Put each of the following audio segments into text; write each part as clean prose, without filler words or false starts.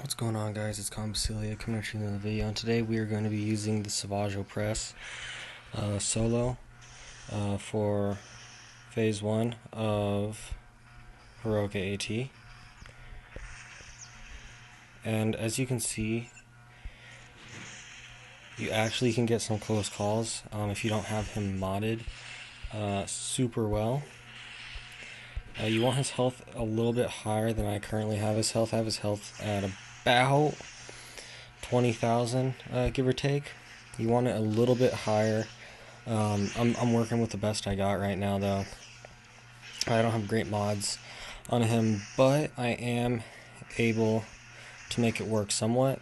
What's going on, guys? It's Combasilia coming at you in another video, and today we are going to be using the Savage Opress solo for phase 1 of Heroic AAT. And as you can see, you actually can get some close calls if you don't have him modded super well. You want his health a little bit higher than I currently have his health. I have his health at about 20,000, give or take. You want it a little bit higher. I'm working with the best I got right now, though. I don't have great mods on him, but I am able to make it work somewhat.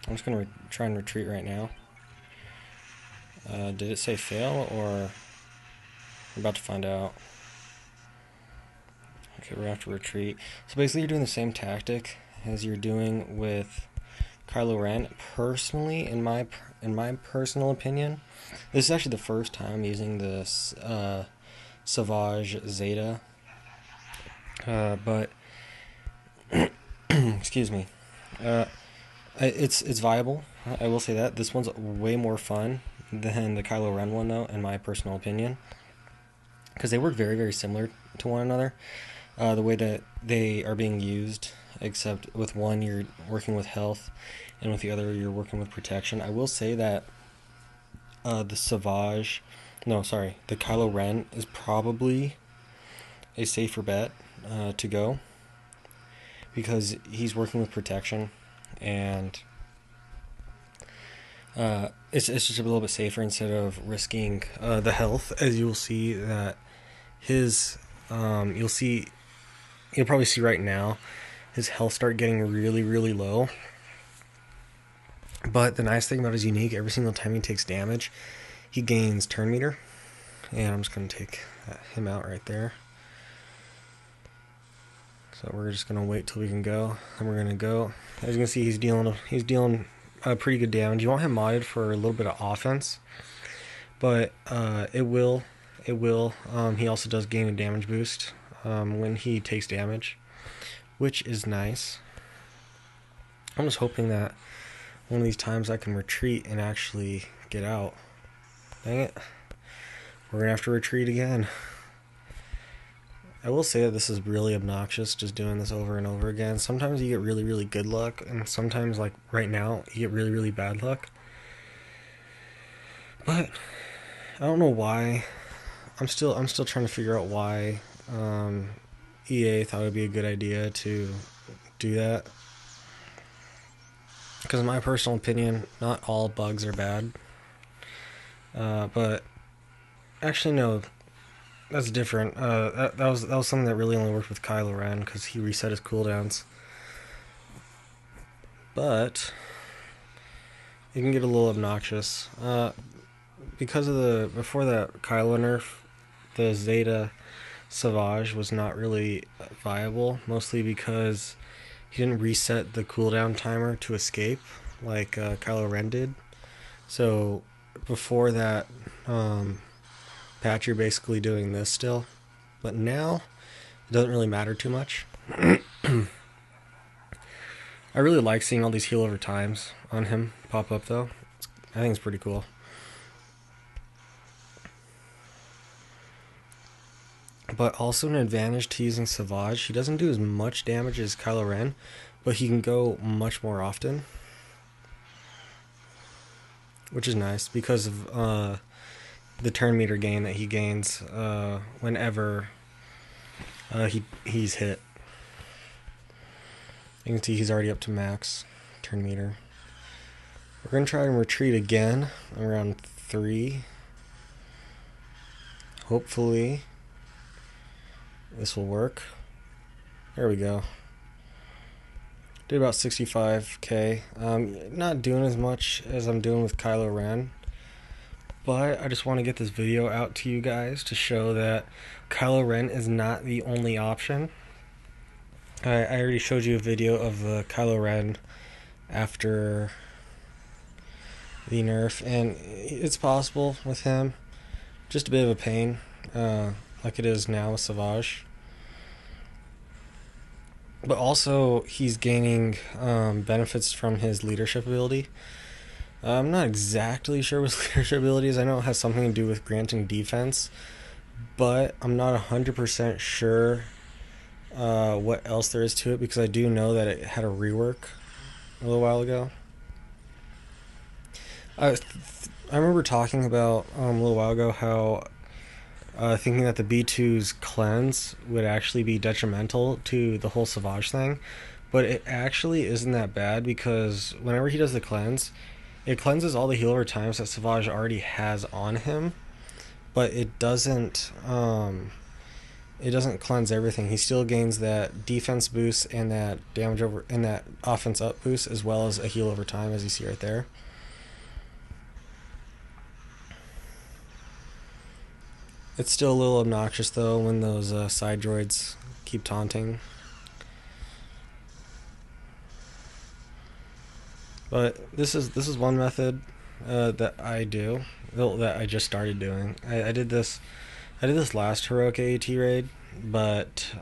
I'm just going to try and retreat right now. Did it say fail, or we're about to find out? Okay, we're going to have to retreat. So basically you're doing the same tactic as you're doing with Kylo Ren. Personally, in my personal opinion, this is actually the first time using this Savage Zeta. But excuse me. It's viable. I will say that. This one's way more fun than the Kylo Ren one, though, in my personal opinion, because they work very, very similar to one another. The way that they are being used, except with one you're working with health, and with the other you're working with protection. I will say that the Kylo Ren is probably a safer bet to go, because he's working with protection, and it's just a little bit safer instead of risking the health. As you will see that his you'll probably see right now his health start getting really, really low. But the nice thing about his unique, every single time he takes damage, he gains turn meter. And I'm just going to take him out right there. So we're just going to wait till we can go. And we're going to go. As you can see, he's dealing pretty good damage. You want him modded for a little bit of offense, but it will. He also does gain a damage boost when he takes damage, which is nice. I'm just hoping that one of these times I can retreat and actually get out. Dang it. We're going to have to retreat again. I will say that this is really obnoxious, just doing this over and over again. Sometimes you get really, really good luck, and sometimes, like right now, you get really, really bad luck. But I don't know why. I'm still trying to figure out why EA thought it would be a good idea to do that. Because in my personal opinion, not all bugs are bad. But actually, no, that's different. That was something that really only worked with Kylo Ren, because he reset his cooldowns. But it can get a little obnoxious. Because of before that Kylo nerf, the Zeta Savage was not really viable, mostly because he didn't reset the cooldown timer to escape like Kylo Ren did. So before that patch, you're basically doing this still, but now it doesn't really matter too much. I really like seeing all these heal over times on him pop up, though. I think it's pretty cool. But also an advantage to using Savage, he doesn't do as much damage as Kylo Ren, but he can go much more often, which is nice because of the turn meter gain that he gains whenever he's hit. You can see he's already up to max turn meter. We're going to try and retreat again around 3. Hopefully this will work. There we go. Did about 65k. Not doing as much as I'm doing with Kylo Ren, but I just want to get this video out to you guys to show that Kylo Ren is not the only option. I already showed you a video of the Kylo Ren after the nerf, and it's possible with him. Just a bit of a pain, like it is now with Savage. But also, he's gaining benefits from his leadership ability. I'm not exactly sure what his leadership ability is. I know it has something to do with granting defense, but I'm not 100% sure what else there is to it, because I do know that it had a rework a little while ago. I remember talking about a little while ago how thinking that the B2's cleanse would actually be detrimental to the whole Savage thing, but it actually isn't that bad, because whenever he does the cleanse, it cleanses all the heal over times that Savage already has on him, but it doesn't cleanse everything. He still gains that defense boost and that damage over and that offense up boost, as well as a heal over time, as you see right there. It's still a little obnoxious though when those side droids keep taunting. But this is one method that I do, that I just started doing. I did this last heroic AAT raid, but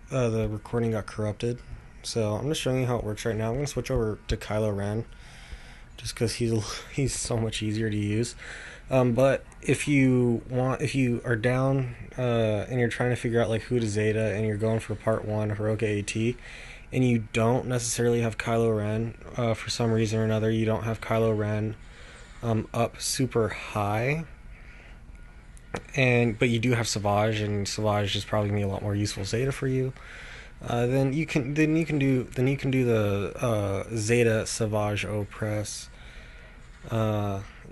the recording got corrupted. So I'm just showing you how it works right now. I'm gonna switch over to Kylo Ren, just because he's so much easier to use. But if you are down and you're trying to figure out like who to Zeta, and you're going for part 1 heroic AAT, and you don't necessarily have Kylo Ren, for some reason or another, you don't have Kylo Ren up super high, but you do have Savage, and Savage is probably gonna be a lot more useful Zeta for you. Then you can do the Zeta Savage Opress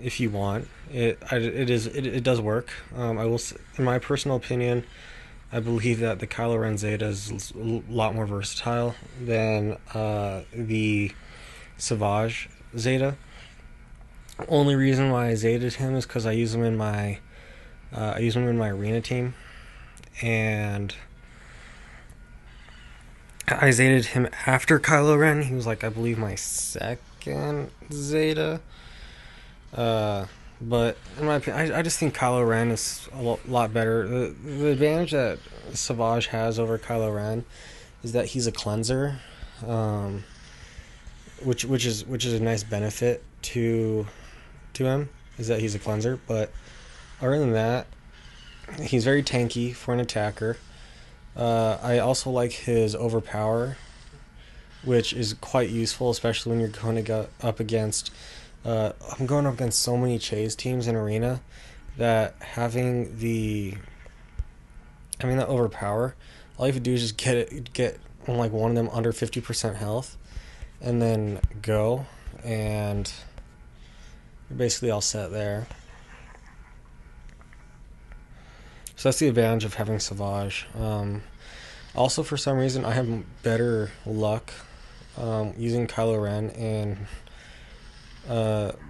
if you want. It does work. I will, in my personal opinion, I believe that the Kylo Ren Zeta is a lot more versatile than the Savage Zeta. Only reason why I Zetaed him is because I use him in my arena team, and I Zetaed him after Kylo Ren. He was like, I believe, my second Zeta. But in my opinion, I just think Kylo Ren is a lot better. The advantage that Savage has over Kylo Ren is that he's a cleanser, which is a nice benefit to him, is that he's a cleanser. But other than that, he's very tanky for an attacker. I also like his overpower, which is quite useful, especially when you're going to go up against. I'm going up against so many chase teams in arena that having the overpower, all you have to do is just get like one of them under 50% health, and then go, and you're basically all set there. So that's the advantage of having Savage. Also, for some reason, I have better luck using Kylo Ren in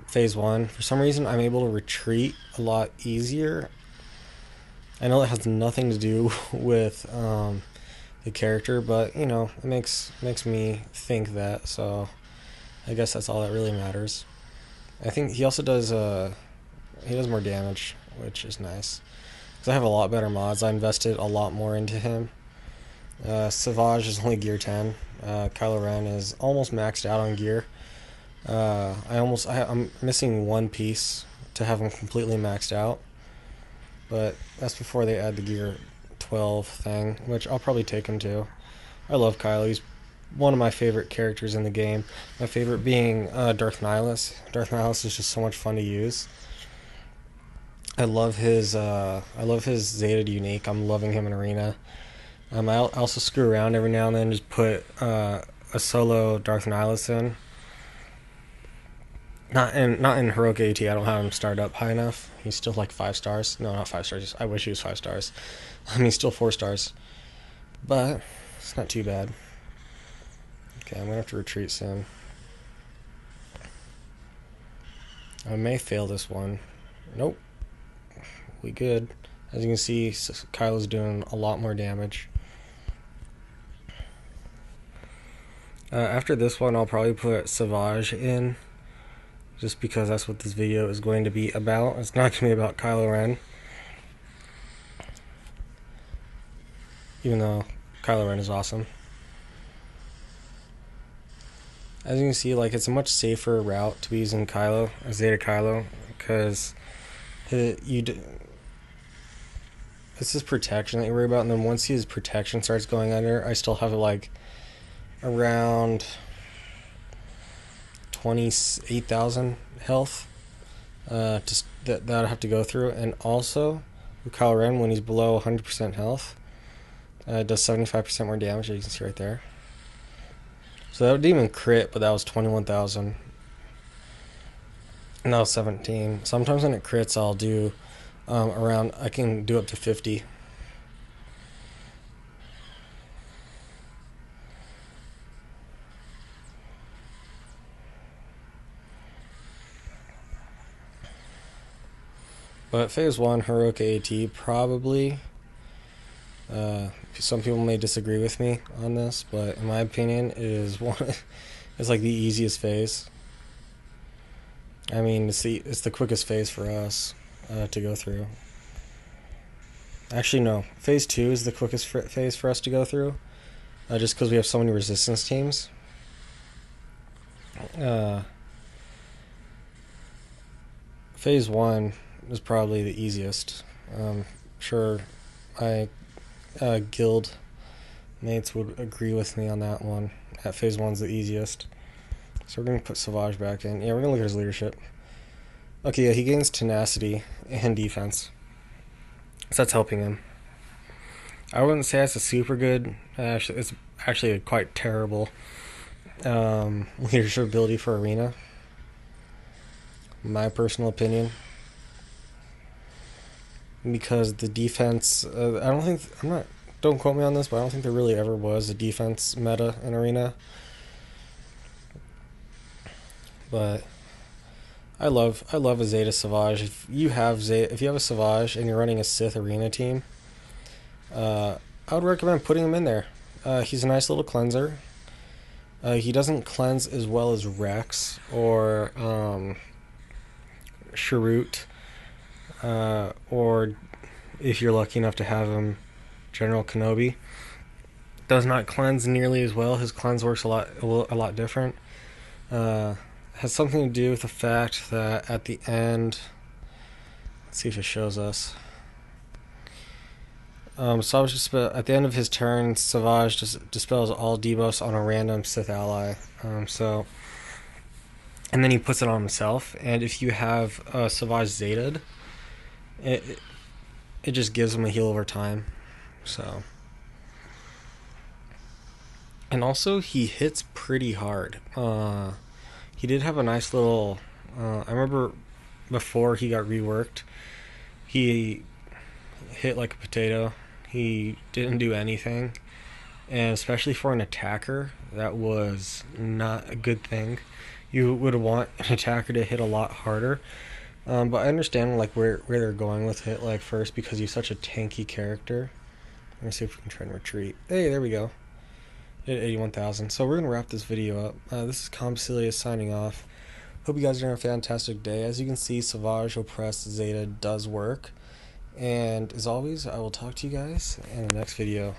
Phase 1. For some reason, I'm able to retreat a lot easier. I know that has nothing to do with the character, but you know, it makes me think that. So I guess that's all that really matters. I think he also does more damage, which is nice, because I have a lot better mods. I invested a lot more into him. Savage is only gear 10. Kylo Ren is almost maxed out on gear. I'm missing one piece to have him completely maxed out, but that's before they add the gear 12 thing, which I'll probably take him to. I love Kylo. He's one of my favorite characters in the game. My favorite being Darth Nihilus. Darth Nihilus is just so much fun to use. I love his Zeta unique. I'm loving him in arena. I also screw around every now and then, just put a solo Darth Nihilus in. Not in heroic AT. I don't have him started up high enough. He's still like 5 stars. No, not 5 stars. I wish he was 5 stars. I mean, he's still 4 stars, but it's not too bad. Okay, I'm gonna have to retreat soon. I may fail this one. Nope. We good. As you can see, Kylo's doing a lot more damage. After this one, I'll probably put Savage in, just because that's what this video is going to be about. It's not going to be about Kylo Ren. even though Kylo Ren is awesome. As you can see, like, it's a much safer route to be using Kylo, Zeta Kylo, because it's his protection that you worry about, and then once his protection starts going under, I still have like around 28,000 health that I'd have to go through. And also with Kylo Ren, when he's below 100% health, it does 75% more damage, as you can see right there. So that didn't even crit, but that was 21,000. And that was 17. Sometimes when it crits, I'll do I can do up to 50. But phase 1 heroic AAT probably. Some people may disagree with me on this, but in my opinion, it is it's like the easiest phase. I mean, it's the quickest phase for us to go through. Actually, no. Phase 2 is the quickest phase for us to go through, just because we have so many resistance teams. Phase 1 is probably the easiest. Sure, my guild mates would agree with me on that one. That phase 1's the easiest. So we're going to put Savage back in. Yeah, we're going to look at his leadership. Okay, yeah, he gains tenacity and defense. So that's helping him. I wouldn't say it's a super good. It's actually a quite terrible leadership ability for Arena. My personal opinion. Because the defense, don't quote me on this, but I don't think there really ever was a defense meta in Arena. But I love a Zeta Savage. If you have a Savage and you're running a Sith Arena team, I would recommend putting him in there. He's a nice little cleanser. He doesn't cleanse as well as Rex or Sharut, or if you're lucky enough to have him, General Kenobi. Does not cleanse nearly as well. His cleanse works a lot different. Has something to do with the fact that at the end, let's see if it shows us. Savage at the end of his turn, Savage just dispels all debuffs on a random Sith ally. And then he puts it on himself. And if you have Savage Zeta'd, it just gives him a heal over time. So, and also he hits pretty hard. He did have a nice little. I remember before he got reworked, he hit like a potato. He didn't do anything, and especially for an attacker, that was not a good thing. You would want an attacker to hit a lot harder. But I understand like where they're going with hit like first, because he's such a tanky character. Let me see if we can try and retreat. Hey, there we go. Hit 81,000. So we're gonna wrap this video up. This is Compsilius signing off. Hope you guys are having a fantastic day. As you can see, Savage, Opress, Zeta does work. And as always, I will talk to you guys in the next video.